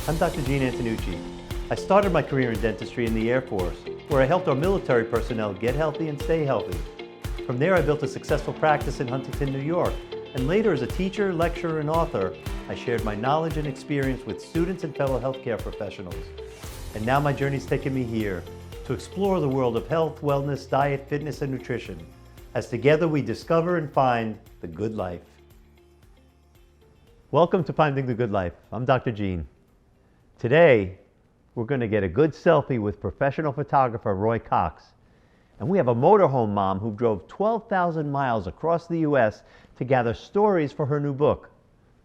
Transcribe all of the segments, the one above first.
I'm Dr. Gene Antonucci. I started my career in dentistry in the Air Force, where I helped our military personnel get healthy and stay healthy. From there, I built a successful practice in Huntington, New York, and later as a teacher, lecturer, and author, I shared my knowledge and experience with students and fellow healthcare professionals. And now my journey's taken me here to explore the world of health, wellness, diet, fitness, and nutrition, as together we discover and find the good life. Welcome to Finding the Good Life. I'm Dr. Gene. Today, we're going to get a good selfie with professional photographer Roy Cox. And we have a motorhome mom who drove 12,000 miles across the U.S. to gather stories for her new book.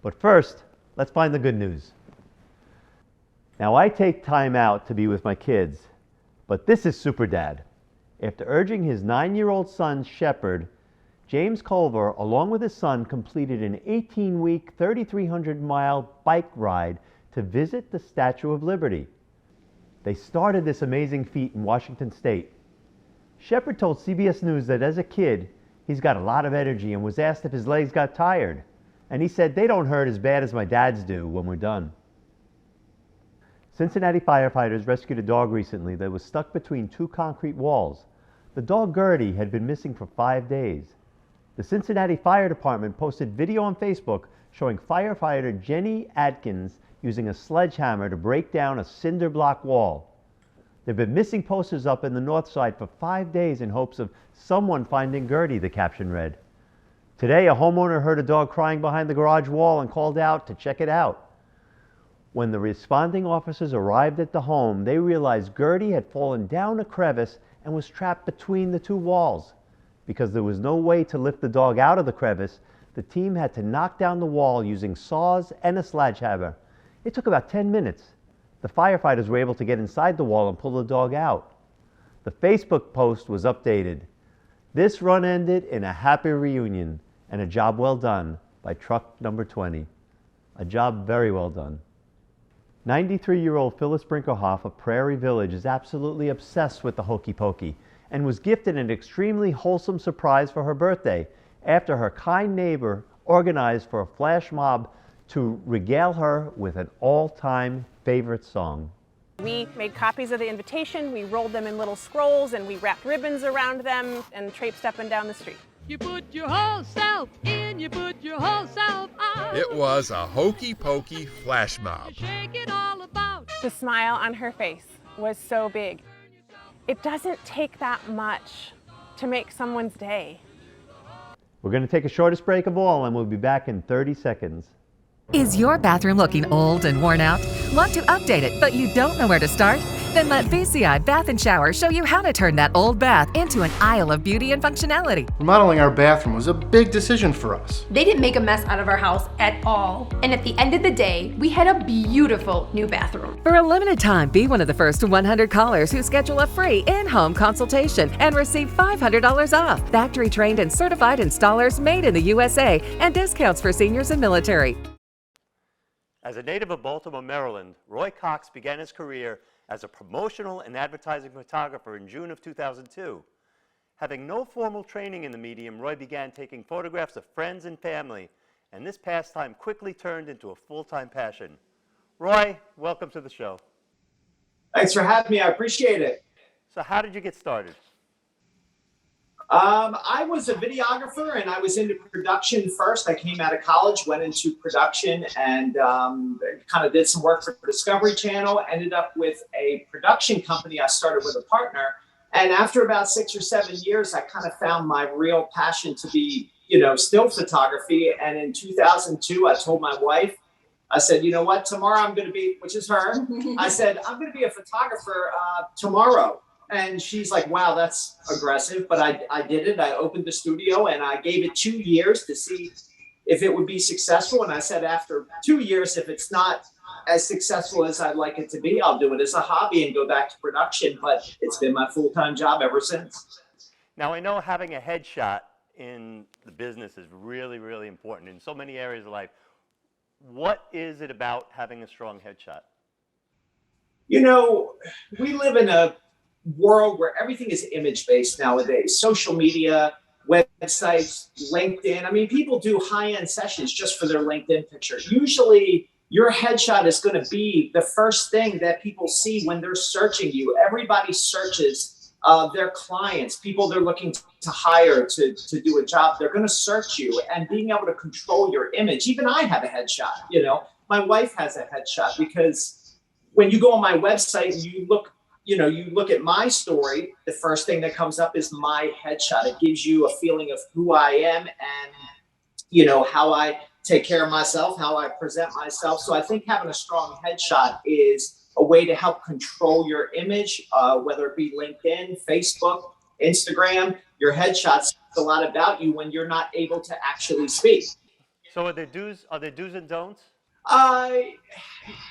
But first, let's find the good news. Now, I take time out to be with my kids, but this is Super Dad. After urging his 9-year-old son, Shepard, James Culver, along with his son, completed an 18-week, 3,300-mile bike ride to visit the Statue of Liberty. They started this amazing feat in Washington State. Shepard told CBS News that as a kid, he's got a lot of energy and was asked if his legs got tired. And he said, "They don't hurt as bad as my dad's do when we're done." Cincinnati firefighters rescued a dog recently that was stuck between two concrete walls. The dog Gertie had been missing for 5 days. The Cincinnati Fire Department posted video on Facebook showing firefighter Jenny Atkins using a sledgehammer to break down a cinder block wall. There have been missing posters up in the north side for 5 days in hopes of someone finding Gertie, the caption read. Today, a homeowner heard a dog crying behind the garage wall and called out to check it out. When the responding officers arrived at the home, they realized Gertie had fallen down a crevice and was trapped between the two walls. Because there was no way to lift the dog out of the crevice, the team had to knock down the wall using saws and a sledgehammer. It took about 10 minutes. The firefighters were able to get inside the wall and pull the dog out. The Facebook post was updated. This run ended in a happy reunion and a job well done by truck number 20. A job very well done. 93-year-old Phyllis Brinkerhoff of Prairie Village is absolutely obsessed with the Hokey Pokey and was gifted an extremely wholesome surprise for her birthday after her kind neighbor organized for a flash mob to regale her with an all-time favorite song. We made copies of the invitation, we rolled them in little scrolls, and we wrapped ribbons around them and traipsed up and down the street. You put your whole self in, you put your whole self out. It was a hokey pokey flash mob. Shake it all about. The smile on her face was so big. It doesn't take that much to make someone's day. We're going to take a shortest break of all, and we'll be back in 30 seconds. Is your bathroom looking old and worn out? Want to update it, but you don't know where to start? Then let VCI Bath & Shower show you how to turn that old bath into an aisle of beauty and functionality. Remodeling our bathroom was a big decision for us. They didn't make a mess out of our house at all. And at the end of the day, we had a beautiful new bathroom. For a limited time, be one of the first 100 callers who schedule a free in-home consultation and receive $500 off. Factory-trained and certified installers made in the USA and discounts for seniors and military. As a native of Baltimore, Maryland, Roy Cox began his career as a promotional and advertising photographer in June of 2002. Having no formal training in the medium, Roy began taking photographs of friends and family, and this pastime quickly turned into a full-time passion. Roy, welcome to the show. Thanks for having me. I appreciate it. So how did you get started? I was a videographer and I was into production first. I came out of college, went into production and kind of did some work for Discovery Channel, ended up with a production company. I started with a partner. And after about 6 or 7 years, I kind of found my real passion to be, still photography. And in 2002, I told my wife, I said, you know what, tomorrow I'm going to be, which is her. I said, I'm going to be a photographer tomorrow. And she's like, wow, that's aggressive. But I did it. I opened the studio and I gave it 2 years to see if it would be successful. And I said, after 2 years, if it's not as successful as I'd like it to be, I'll do it as a hobby and go back to production. But it's been my full-time job ever since. Now, I know having a headshot in the business is really, really important in so many areas of life. What is it about having a strong headshot? We live in a world where everything is image-based nowadays. Social media, websites, LinkedIn. I mean, people do high-end sessions just for their LinkedIn picture. Usually your headshot is going to be the first thing that people see when they're searching you. Everybody searches their clients, people they're looking to hire to do a job. They're going to search you, and being able to control your image. Even I have a headshot, you know, my wife has a headshot, because when you go on my website and you look, you know, you look at my story, the first thing that comes up is my headshot. It gives you a feeling of who I am and, you know, how I take care of myself, how I present myself. So I think having a strong headshot is a way to help control your image, whether it be LinkedIn, Facebook, Instagram. Your headshot says a lot about you when you're not able to actually speak. So are there do's and don'ts?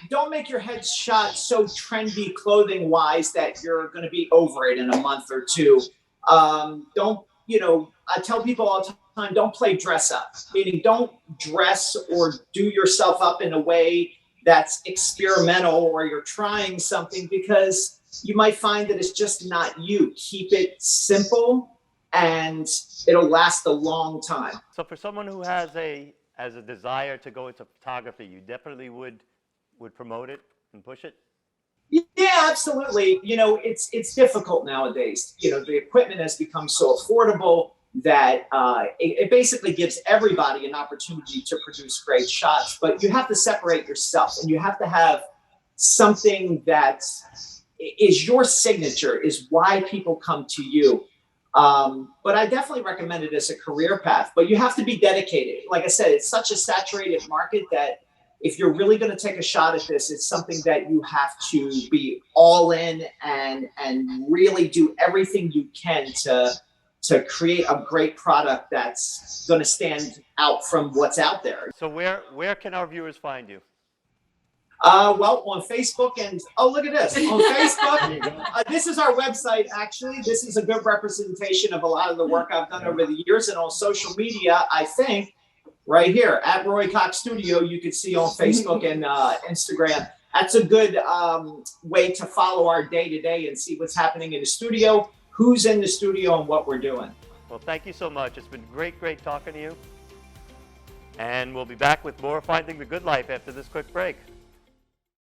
Don't make your headshot so trendy clothing wise that you're going to be over it in a month or two. Don't, you know, I tell people all the time, don't play dress up, meaning don't dress or do yourself up in a way that's experimental or you're trying something, because you might find that it's just not you. Keep it simple and it'll last a long time. So for someone who has a desire to go into photography, you definitely would promote it and push it? Yeah, absolutely. You know, it's difficult nowadays. You know, the equipment has become so affordable that it basically gives everybody an opportunity to produce great shots. But you have to separate yourself, and you have to have something that is your signature, is why people come to you. But I definitely recommend it as a career path, but you have to be dedicated. Like I said, it's such a saturated market that if you're really going to take a shot at this, it's something that you have to be all in and really do everything you can to create a great product that's going to stand out from what's out there. So where can our viewers find you? Well, on Facebook, and oh, look at this. On Facebook, this is our website, actually. This is a good representation of a lot of the work I've done over the years. And on social media, I think, right here, at Roy Cox Studio, you can see on Facebook and Instagram. That's a good way to follow our day-to-day and see what's happening in the studio, who's in the studio, and what we're doing. Well, thank you so much. It's been great talking to you. And we'll be back with more Finding the Good Life after this quick break.